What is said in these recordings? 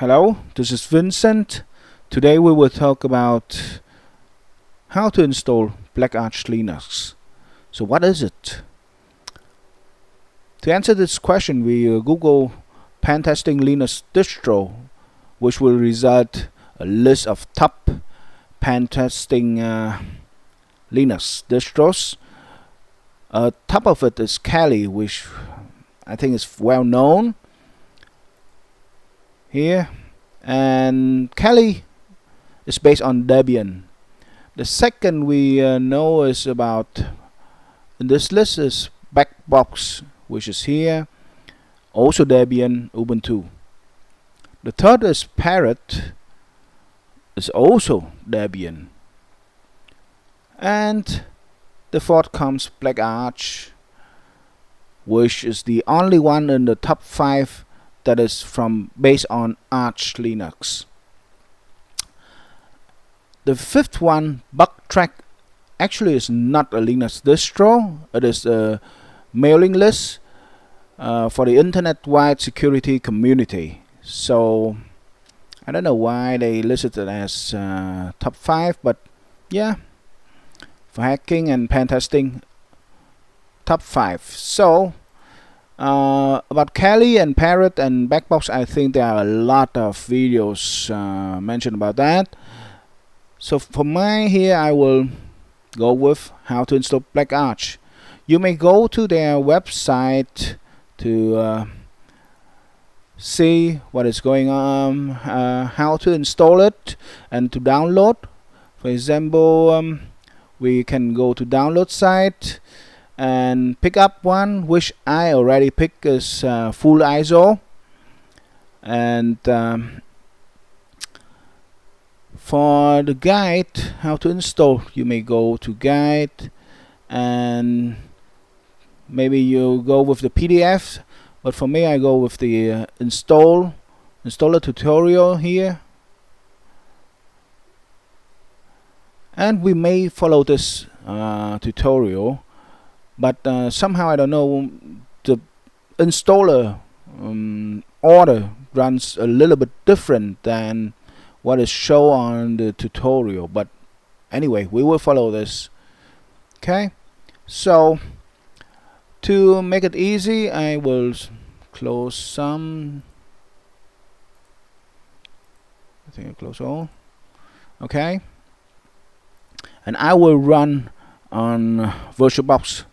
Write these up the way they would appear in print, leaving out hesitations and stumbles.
Hello, this is Vincent. Today we will talk about how to install blackarch Linux. So what is it? To answer this question, we Google pentesting Linux distro, which will result a list of top pentesting Linux distros. Top of it is Kali, which I think is well known here, and Kali is based on Debian. The second we know is about in this list is Blackbox, which is here, also Debian, Ubuntu. The third is Parrot, is also Debian, and the fourth comes blackarch, which is the only one in the top 5 that is based on Arch Linux. The fifth one, Bugtrack, actually is not a Linux distro. It is a mailing list for the internet-wide security community. So I don't know why they listed it as top 5, but yeah, for hacking and pen testing, top 5. So about Kali and Parrot and Blackbox, I think there are a lot of videos mentioned about that. So for mine here, I will go with how to install blackarch. You may go to their website to see what is going on, how to install it and to download. For example, we can go to download site and pick up one, which I already picked is full ISO. And for the guide how to install, you may go to guide and maybe you go with the PDF, but for me I go with the installer tutorial here, and we may follow this tutorial, but somehow I don't know, the installer order runs a little bit different than what is shown on the tutorial. But anyway, we will follow this. Okay, so to make it easy, I will close some. I think I close all. Okay, and I will run on VirtualBox.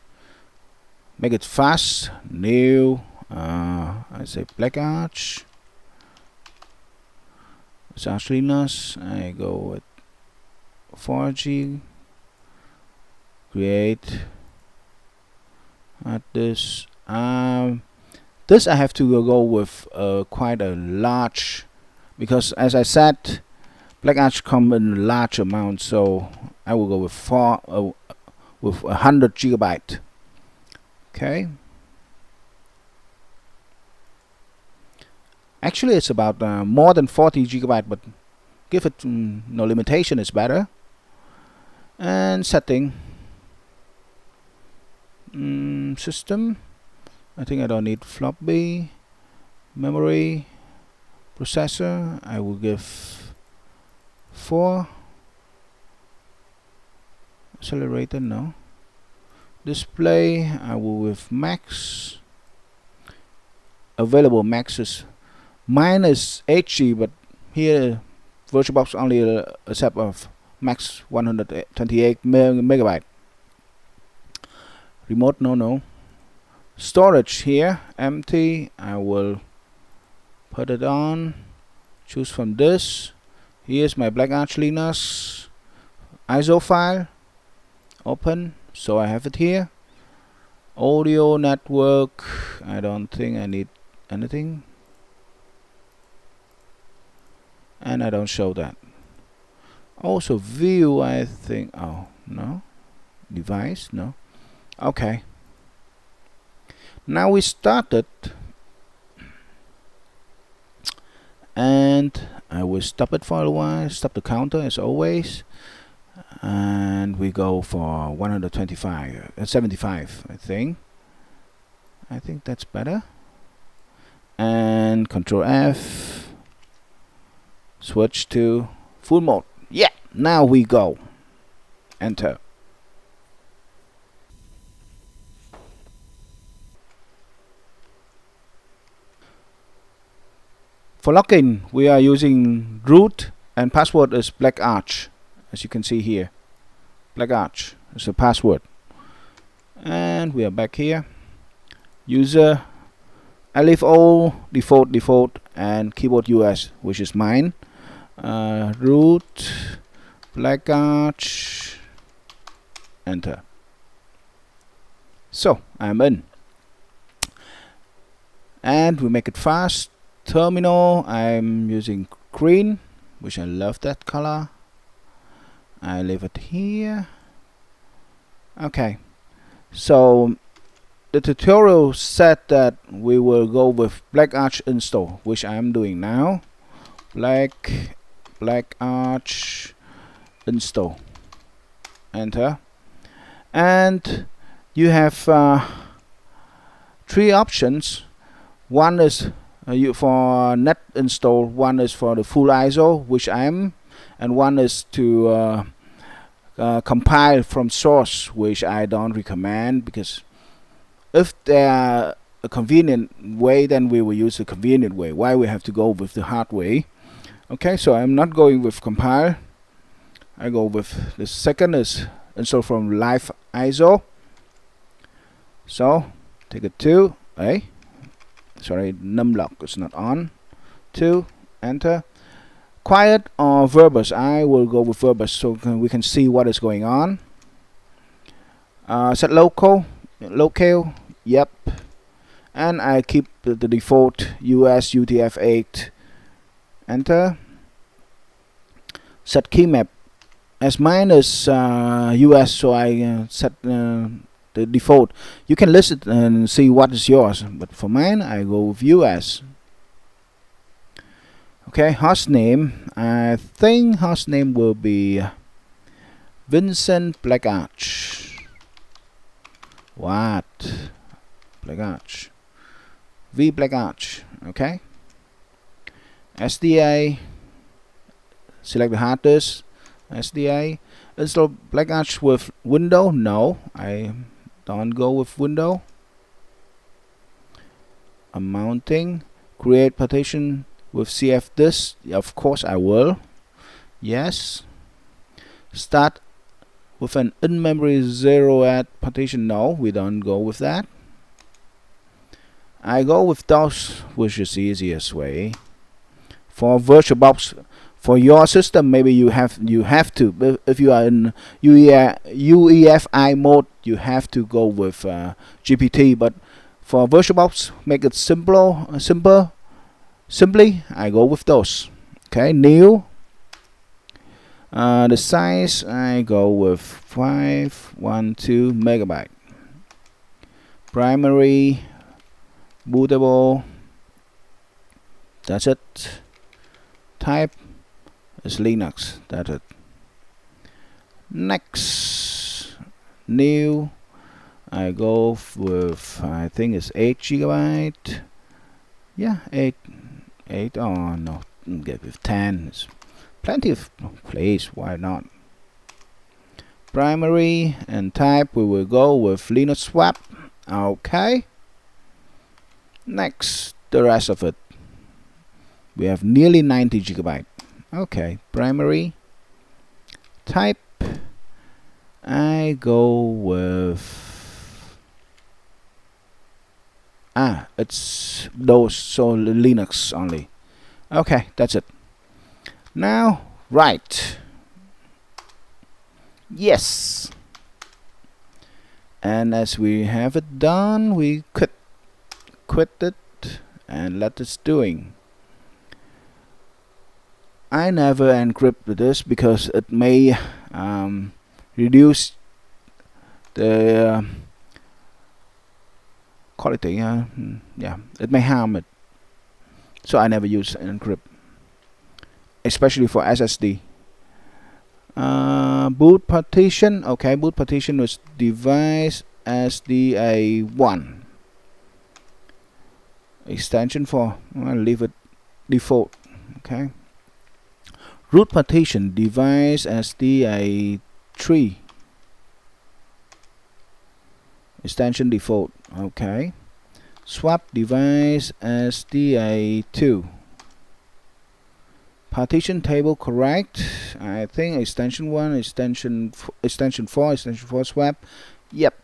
Make it fast. New. I say blackarch. It's Arch Linux. I go with 4G. Create. Add this. This I have to go with quite a large, because as I said, blackarch come in large amount, so I will go with 100 GB. Okay. Actually, it's about more than 40 GB, but give it no limitation is better. And setting. System. I think I don't need floppy. Memory. Processor. I will give 4. Accelerator, no. Display, I will with max. Available maxes. Mine is 8G, but here VirtualBox only accept of max 128 megabyte. Remote, no. Storage here, empty. I will put it on. Choose from this. Here's my blackarch Linux ISO file. Open. So I have it here. Audio network. I don't think I need anything. And I don't show that. Also view, I think. Oh, no. Device, no. Okay. Now we started. And I will stop it for a while. Stop the counter as always. And we go for 75, I think. I think that's better. And Control F. Switch to full mode. Yeah, now we go. Enter. For login, we are using root and password is blackarch, as you can see here. Blackarch is the password. And we are back here. User, I leave all default and keyboard US, which is mine. Root, blackarch, enter. So I'm in. And we make it fast. Terminal, I'm using green, which I love that color. I leave it here. Okay, so the tutorial said that we will go with blackarch-install, which I am doing now. Blackarch-install. Enter. And you have 3 options. One is for net install, one is for the full ISO, which I am, and one is to compile from source, which I don't recommend, because if there are a convenient way, then we will use the convenient way. Why we have to go with the hard way? Okay, so I'm not going with compile. I go with the second is install from live ISO. So take it to sorry, numlock is not on. 2, enter. Quiet or verbose? I will go with verbose so we can see what is going on. Set locale, yep. And I keep the default US UTF-8. Enter. Set key map. As mine is US, so I set the default. You can list it and see what is yours, but for mine I go with US. Okay, host name, I think host name will be Vincent Blackarch. What? Blackarch. V Blackarch. Okay. SDA, select the hard disk. SDA, install Blackarch with window. No, I don't go with window. I'm mounting. Create partition with CF disk. Of course I will. Yes. Start with an in-memory 0 partition. No, we don't go with that. I go with DOS, which is the easiest way. For VirtualBox, for your system, maybe you have to. If you are in UEFI mode, you have to go with GPT. But for VirtualBox, make it simply, I go with those. Okay, new. The size, I go with 512 megabyte. Primary, bootable. That's it. Type is Linux. That's it. Next, new. I go with, I think it's 8 gigabyte. Yeah, 8. Oh no, get with 10. It's plenty of place. Why not? Primary and type, we will go with Linux swap. Okay. Next, the rest of it. We have nearly 90 gigabyte. Okay, primary type. I go with it's those, so Linux only. Okay, that's it. Now write. Yes. And as we have it done, we quit it and let it doing. I never encrypt this because it may reduce the quality. Yeah, it may harm it. So I never use encrypt, especially for SSD. Boot partition. Okay, boot partition was device SDA1. Extension for, I'll leave it default. Okay. Root partition device SDI3 extension default. Okay. Swap device SDI2. Partition table correct. I think extension 1, extension 4, extension 4 swap. Yep.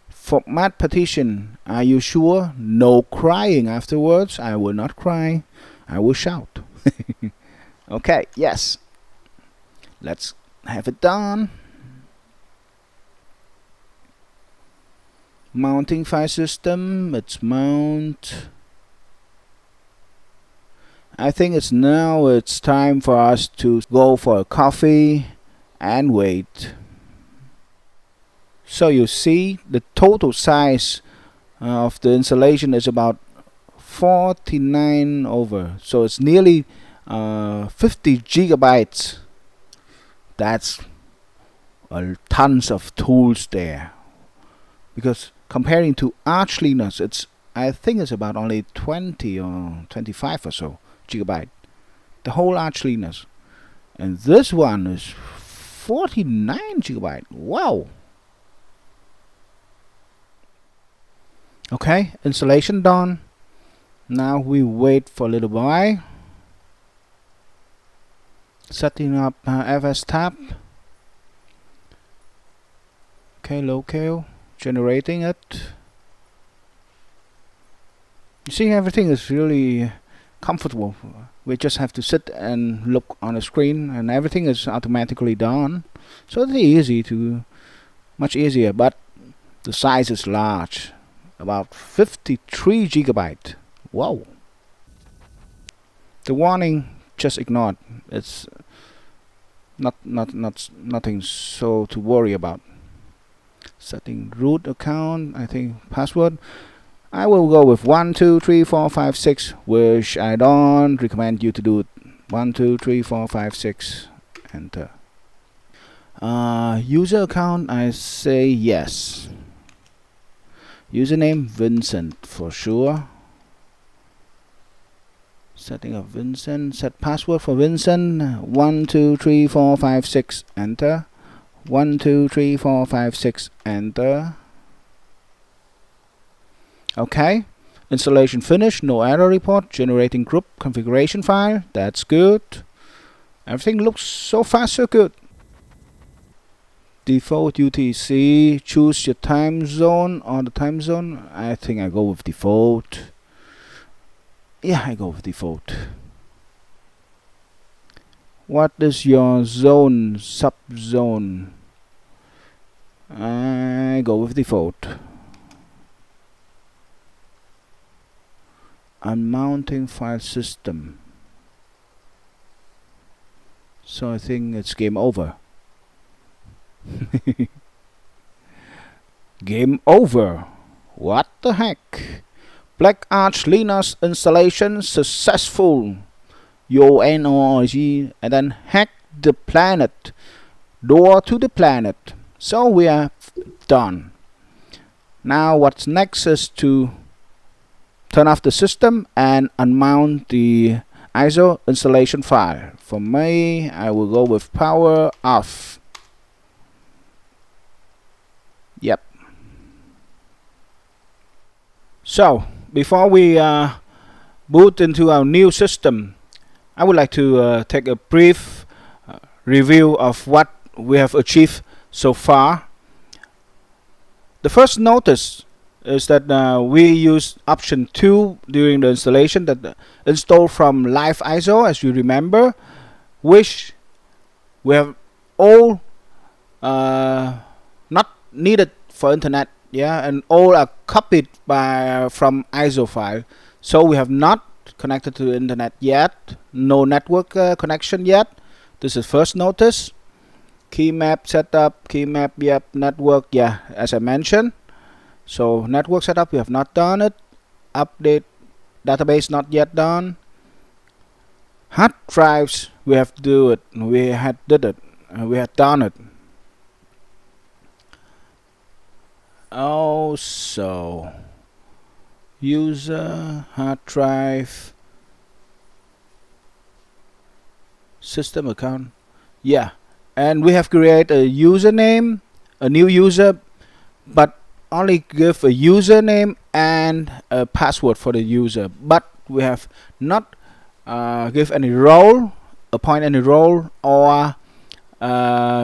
Format partition. Are you sure? No crying afterwards. I will not cry. I will shout. Okay, yes. Let's have it done. Mounting file system. Let's mount. I think it's time for us to go for a coffee and wait. So you see the total size of the installation is about 49 over. So it's nearly 50 gigabytes. That's tons of tools there. Because comparing to Arch Linux, I think it's about only 20 or 25 or so gigabyte. The whole Arch Linux. And this one is 49 gigabyte. Wow. Okay, installation done. Now we wait for a little while. Setting up FS tab. Okay, local. Generating it. You see, everything is really comfortable. We just have to sit and look on the screen, and everything is automatically done. So it's much easier, but the size is large, about 53 gigabyte. Wow. The warning, just ignored. It's nothing so to worry about. Setting root account, I think password. I will go with 1 2 3 4 5 6, which I don't recommend you to do it. 1 2 3 4 5 6. Enter. User account, I say yes. Username Vincent for sure. Setting up Vincent. Set password for Vincent. 1 2 3 4 5 6. Enter. 1 2 3 4 5 6. Enter. Okay. Installation finished. No error report. Generating group configuration file. That's good. Everything looks so far so good. Default UTC. Choose your time zone or the time zone. I think I go with default. Yeah, I go with default. What is your zone, subzone? I go with default. Unmounting file system. So I think it's game over. Game over. What the heck? blackarch Linux installation successful. UNORG, and then hack the planet. Door to the planet. So we are done. Now what's next is to turn off the system and unmount the ISO installation file. For me, I will go with power off. Yep. So before we boot into our new system, I would like to take a brief review of what we have achieved so far. The first notice is that we use option 2 during the installation, that install from live ISO, as you remember, which we have all not needed for internet, yeah, and all are copied from ISO file. So we have not connected to the internet yet, no network connection yet. This is first notice. Key map setup, key map, yep, network, yeah, as I mentioned. So network setup, we have not done it. Update database, not yet done. Hard drives, we have to do it. We had done it. Also, user hard drive. system account. Yeah, and we have created a username, a new user, but only give a username and a password for the user, but we have not give any role, appoint any role, or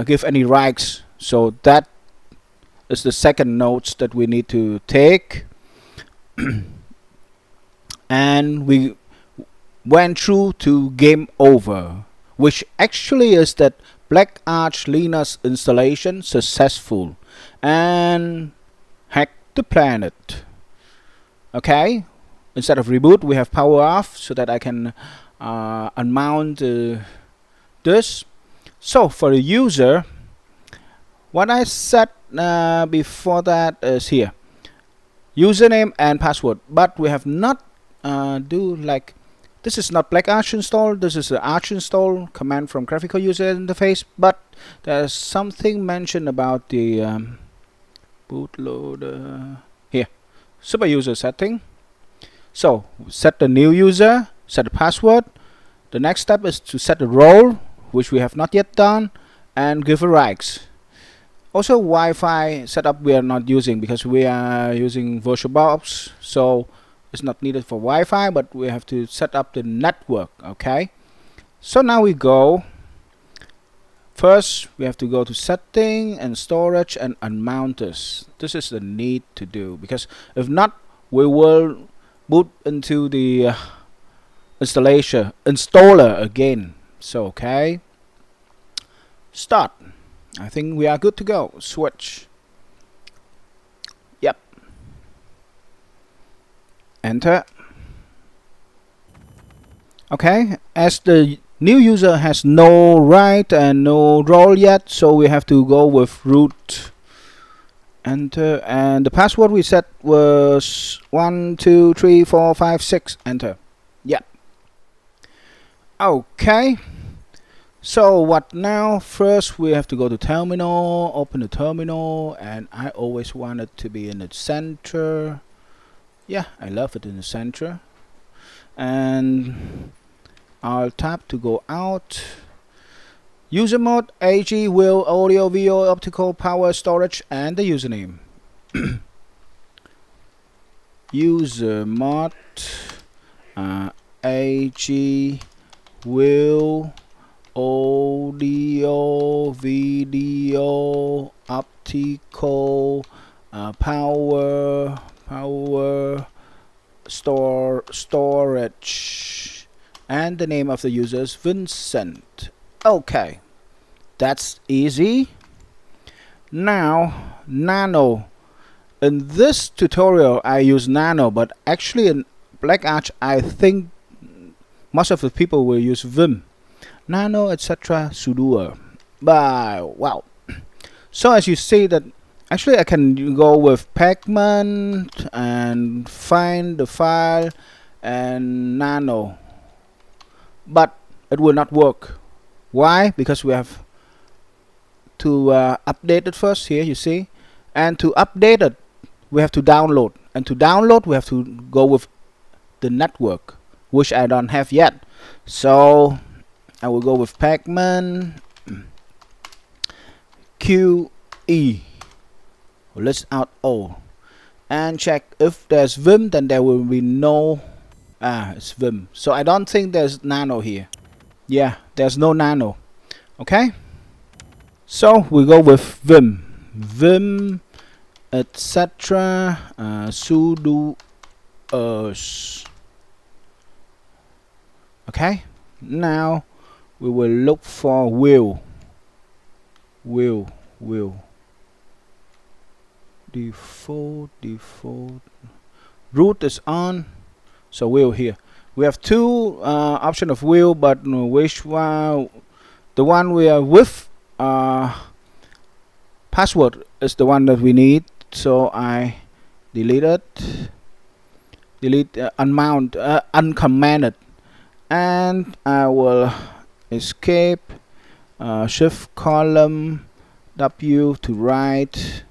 give any rights. So that is the second note that we need to take. And we went through to game over, which actually is that blackarch Linux installation successful and hack the planet. Okay, instead of reboot we have power off so that I can unmount this. So for the user, what I set before that is here, username and password, but we have not do like this is not blackarch-install, this is the arch-install command from graphical user interface, but there's something mentioned about the bootloader here, super user setting. So set the new user, set the password. The next step is to set the role, which we have not yet done, and give a rights. Also Wi-Fi setup we are not using because we are using VirtualBox, so it's not needed for Wi-Fi, but we have to set up the network. Okay, so now we go. First we have to go to setting and storage and unmount this. This is the need to do, because if not we will boot into the installer again. So okay, start. I think we are good to go. Switch. Yep. Enter. Okay, as the new user has no right and no role yet, so we have to go with root. Enter, and the password we set was 1 2 3 4 5 6. Enter. Yeah. Okay. So what now? First we have to go to terminal, open the terminal, and I always want it to be in the center. Yeah, I love it in the center. And I'll tap to go out. User mode, AG, will, audio, video, optical, power, storage, and the username. User mod, AG, will, audio, video, optical, power, storage, and the name of the user is Vincent. Okay, that's easy. Now Nano. In this tutorial I use Nano, but actually in blackarch I think most of the people will use Vim, Nano, etc. sudo. But wow, so as you see that actually I can go with pacman and find the file and Nano, but it will not work. Why? Because we have to update it first. Here you see, and to update it we have to download, and to download we have to go with the network, which I don't have yet. So I will go with pacman QE, list out all, and check if there's Vim, then there will be no it's Vim. So I don't think there's Nano here. Yeah, there's no Nano. Okay, so we go with Vim, etc. Sudo okay, now we will look for will default root is on, so will here. We have two option of will, but which one? The one we are with password is the one that we need, so I delete it, unmount, uncommanded, and I will escape, shift column W to write.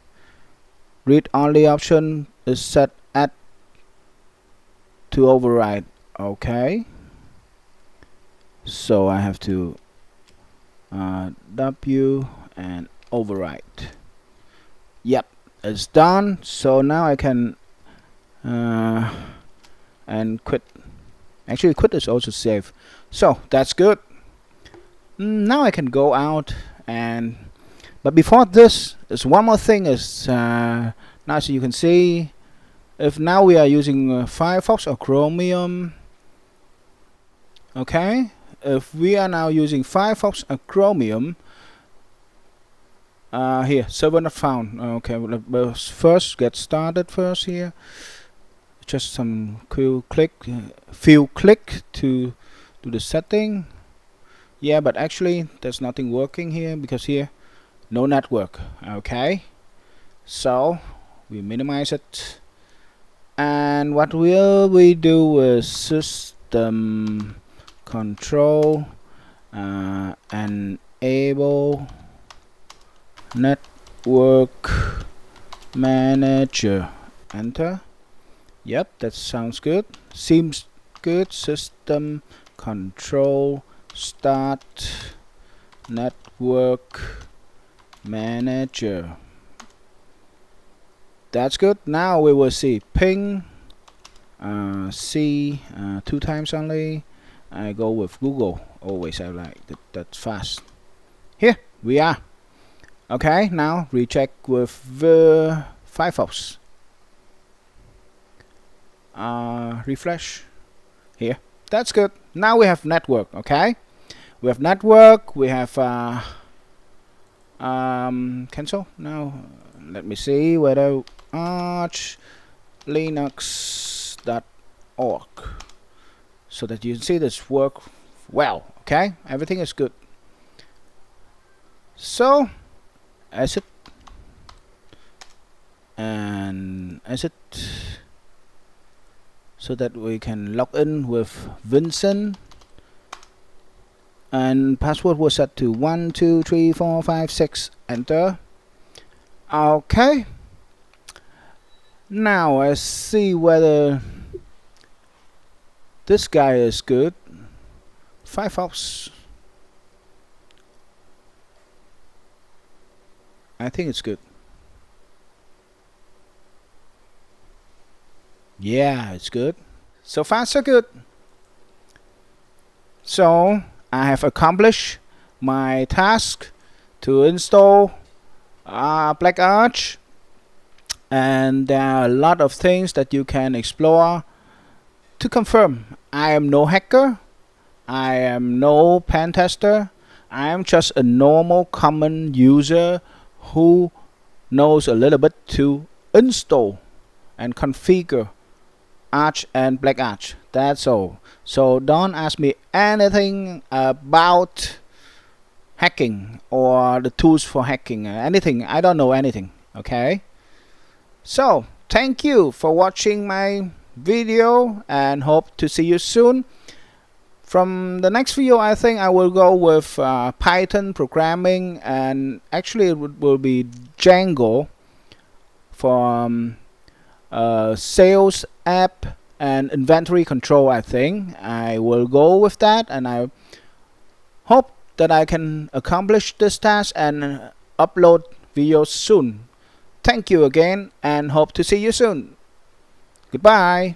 Read only option is set at to override. Okay, so I have to W and overwrite. Yep, it's done. So now I can and quit. Actually, quit is also save. So that's good. Now I can go out and. But before this, is one more thing. Is now, so you can see, if now we are using Firefox or Chromium. Okay, if we are now using Firefox or Chromium. Here, server not found. Okay, let's first get started first here. Just some few click to do the setting. Yeah, but actually there's nothing working here because here no network. Okay, so we minimize it, and what will we do is system control enable network manager, enter. Yep, that sounds good. Seems good. System control start network manager. That's good. Now we will see ping C 2 times only. I go with Google. Always I like that. That's fast. Here we are. Okay, now recheck with Firefox. Refresh here. That's good. Now we have network. Okay, we have network. We have cancel. Now let me see whether arch-linux.org, so that you can see this work well. Okay, everything is good. So exit and exit, so that we can log in with Vincent, and password was set to 1 2 3 4 5 6. Enter. Okay, now let's see whether this guy is good. Firefox, I think it's good. Yeah, it's good. So far so good. So I have accomplished my task to install blackarch, and there are a lot of things that you can explore. To confirm, I am no hacker, I am no pentester, I am just a normal common user who knows a little bit to install and configure Arch and blackarch. That's all. So don't ask me anything about hacking or the tools for hacking, anything. I don't know anything. Okay, so thank you for watching my video and hope to see you soon. From the next video, I think I will go with Python programming, and actually it will be Django for sales app and inventory control. I think I will go with that, and I hope that I can accomplish this task and upload videos soon. Thank you again and hope to see you soon. Goodbye.